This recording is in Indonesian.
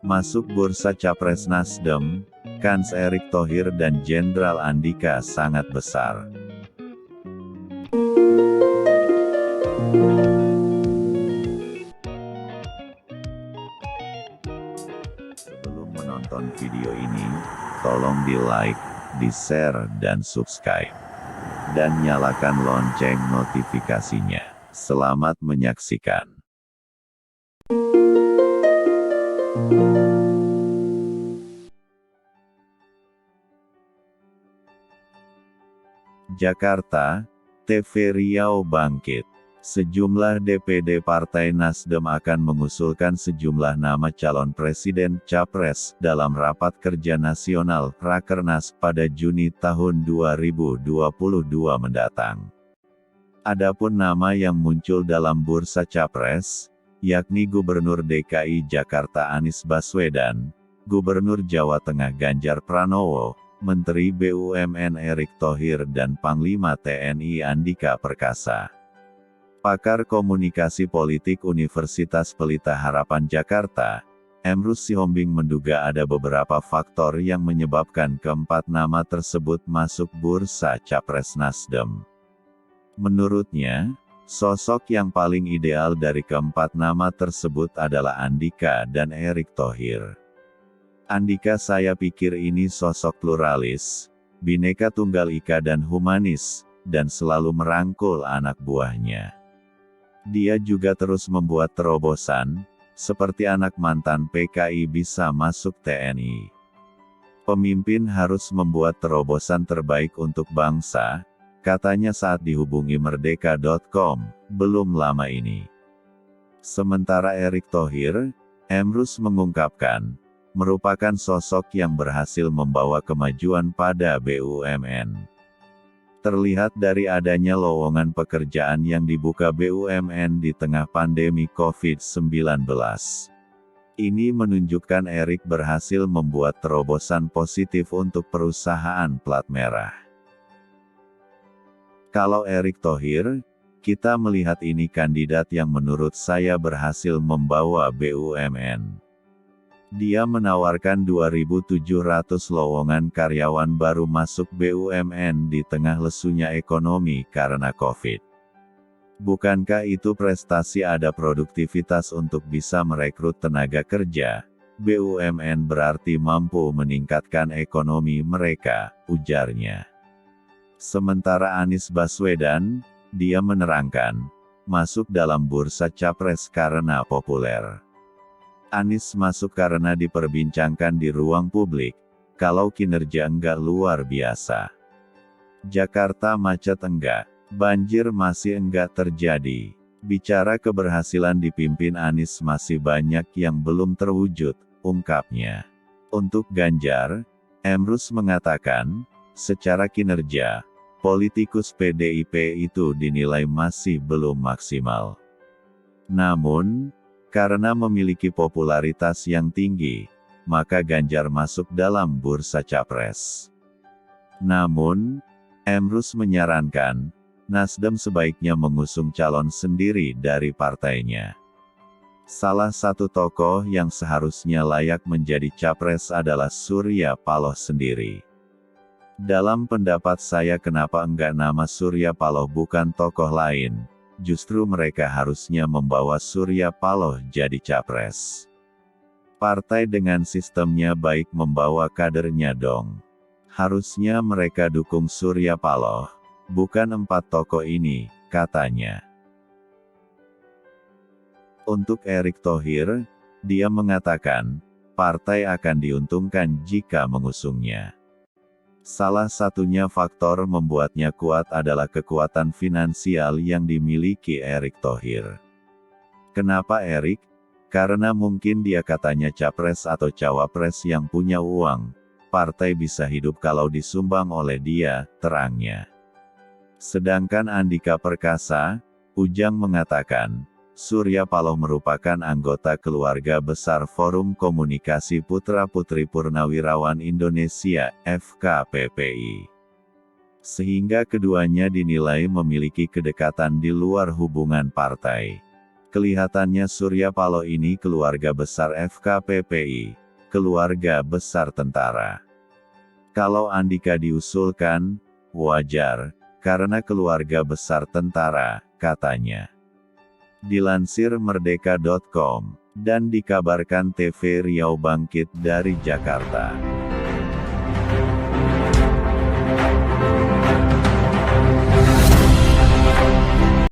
Masuk bursa Capres Nasdem, kans Erick Thohir dan Jenderal Andika sangat besar. Sebelum menonton video ini, tolong di-like, di-share dan subscribe. Dan nyalakan lonceng notifikasinya. Selamat menyaksikan. Jakarta, TV Riau bangkit. Sejumlah DPD Partai Nasdem akan mengusulkan sejumlah nama calon presiden capres dalam rapat kerja nasional Rakernas pada Juni tahun 2022 mendatang. Adapun nama yang muncul dalam bursa capres, yakni Gubernur DKI Jakarta Anies Baswedan, Gubernur Jawa Tengah Ganjar Pranowo, Menteri BUMN Erick Thohir dan Panglima TNI Andika Perkasa. Pakar Komunikasi Politik Universitas Pelita Harapan Jakarta, Emrus Sihombing menduga ada beberapa faktor yang menyebabkan keempat nama tersebut masuk bursa Capres Nasdem. Menurutnya, sosok yang paling ideal dari keempat nama tersebut adalah Andika dan Erick Thohir. Andika saya pikir ini sosok pluralis, Bhinneka Tunggal Ika dan humanis, dan selalu merangkul anak buahnya. Dia juga terus membuat terobosan, seperti anak mantan PKI bisa masuk TNI. Pemimpin harus membuat terobosan terbaik untuk bangsa, katanya saat dihubungi Merdeka.com, belum lama ini. Sementara Erick Thohir, Emrus mengungkapkan, merupakan sosok yang berhasil membawa kemajuan pada BUMN. Terlihat dari adanya lowongan pekerjaan yang dibuka BUMN di tengah pandemi COVID-19. Ini menunjukkan Erick berhasil membuat terobosan positif untuk perusahaan plat merah. Kalau Erick Thohir, kita melihat ini kandidat yang menurut saya berhasil membawa BUMN. Dia menawarkan 2.700 lowongan karyawan baru masuk BUMN di tengah lesunya ekonomi karena COVID. Bukankah itu prestasi? Ada produktivitas untuk bisa merekrut tenaga kerja? BUMN berarti mampu meningkatkan ekonomi mereka, ujarnya. Sementara Anies Baswedan, dia menerangkan, masuk dalam bursa capres karena populer. Anies masuk karena diperbincangkan di ruang publik, kalau kinerja enggak luar biasa. Jakarta macet enggak, banjir masih enggak terjadi. Bicara keberhasilan dipimpin Anies masih banyak yang belum terwujud, ungkapnya. Untuk Ganjar, Emrus mengatakan, secara kinerja, politikus PDIP itu dinilai masih belum maksimal. Namun, karena memiliki popularitas yang tinggi, maka Ganjar masuk dalam bursa capres. Namun, Emrus menyarankan, Nasdem sebaiknya mengusung calon sendiri dari partainya. Salah satu tokoh yang seharusnya layak menjadi capres adalah Surya Paloh sendiri. Dalam pendapat saya kenapa enggak nama Surya Paloh bukan tokoh lain? Justru mereka harusnya membawa Surya Paloh jadi capres. Partai dengan sistemnya baik membawa kadernya dong. Harusnya mereka dukung Surya Paloh, bukan empat tokoh ini, katanya. Untuk Erick Thohir, dia mengatakan, partai akan diuntungkan jika mengusungnya. Salah satunya faktor membuatnya kuat adalah kekuatan finansial yang dimiliki Erick Thohir. Kenapa Erick? Karena mungkin dia katanya capres atau cawapres yang punya uang, partai bisa hidup kalau disumbang oleh dia, terangnya. Sedangkan Andika Perkasa, Ujang mengatakan, Surya Paloh merupakan anggota keluarga besar Forum Komunikasi Putra-Putri Purnawirawan Indonesia, FKPPI. Sehingga keduanya dinilai memiliki kedekatan di luar hubungan partai. Kelihatannya Surya Paloh ini keluarga besar FKPPI, keluarga besar tentara. Kalau Andika diusulkan, wajar, karena keluarga besar tentara, katanya. Dilansir Merdeka.com, dan dikabarkan TV Riau Bangkit dari Jakarta.